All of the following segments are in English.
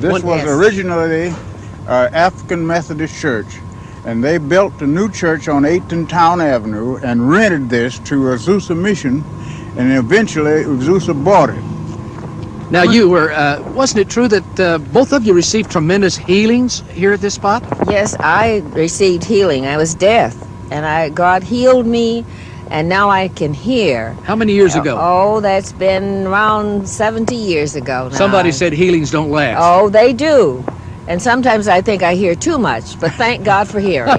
This was originally African Methodist Church, and they built a new church on 8th Town Avenue and rented this to Azusa Mission, and eventually Azusa bought it. Now you were, wasn't it true that both of you received tremendous healings here at this spot? Yes, I received healing. I was deaf, and God healed me, and now I can hear. How many years ago? Oh, that's been around 70 years ago now. Somebody said healings don't last. Oh, they do. And sometimes I think I hear too much, but thank God for hearing.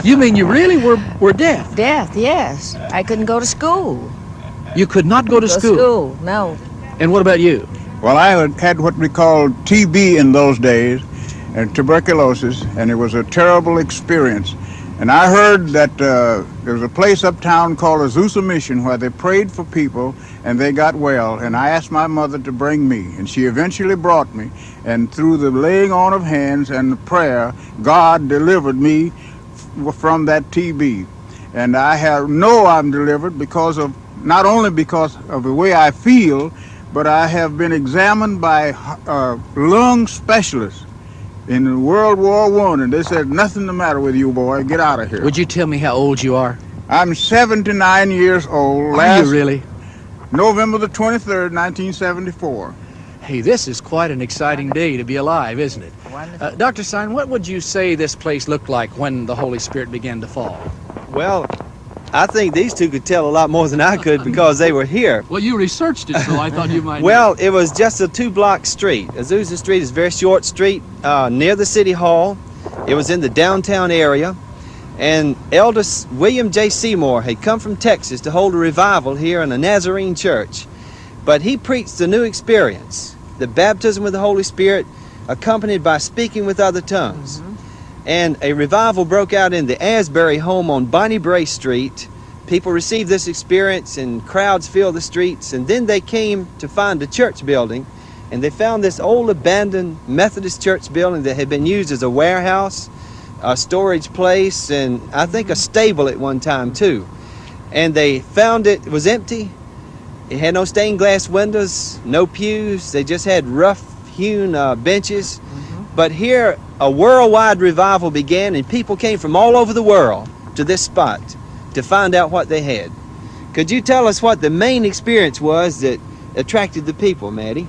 You mean you really were deaf? Deaf, yes. I couldn't go to school. You could not go to school? No. And what about you? Well, I had what we called TB in those days, and tuberculosis, and it was a terrible experience. And I heard that there was a place uptown called Azusa Mission where they prayed for people and they got well, and I asked my mother to bring me, and she eventually brought me, and through the laying on of hands and the prayer, God delivered me from that TB. And I know I'm delivered because of, not only because of the way I feel, but I have been examined by lung specialists in World War I, and they said, nothing the matter with you, boy, get out of here. Would you tell me how old you are? I'm 79 years old. Are you really? November the 23rd, 1974. Hey, this is quite an exciting day to be alive, isn't it? Wonderful. Dr. Stein, what would you say this place looked like when the Holy Spirit began to fall? Well, I think these two could tell a lot more than I could because they were here. Well, you researched it, so I thought you might Well, it was just a 2-block street. Azusa Street is a very short street near the City Hall. It was in the downtown area. And Elder William J. Seymour had come from Texas to hold a revival here in a Nazarene church. But he preached a new experience, the baptism with the Holy Spirit, accompanied by speaking with other tongues. And a revival broke out in the Asbury home on Bonnie Bray Street. People received this experience and crowds filled the streets. And then they came to find a church building, and they found this old abandoned Methodist church building that had been used as a warehouse, a storage place, and I think a stable at one time too. And they found it was empty. It had no stained glass windows, no pews. They just had rough hewn benches. But here a worldwide revival began, and people came from all over the world to this spot to find out what they had. Could you tell us what the main experience was that attracted the people, Maddie?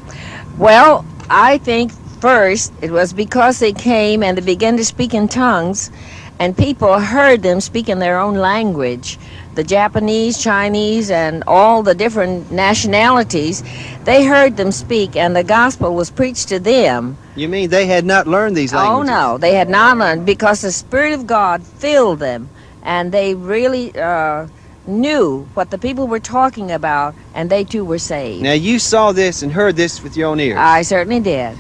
Well, I think first it was because they came and they began to speak in tongues, and people heard them speak in their own language. The Japanese, Chinese, and all the different nationalities, they heard them speak, and the gospel was preached to them. You mean they had not learned these languages? Oh, no, they had not learned, because the Spirit of God filled them, and they really knew what the people were talking about, and they too were saved. Now, you saw this and heard this with your own ears. I certainly did.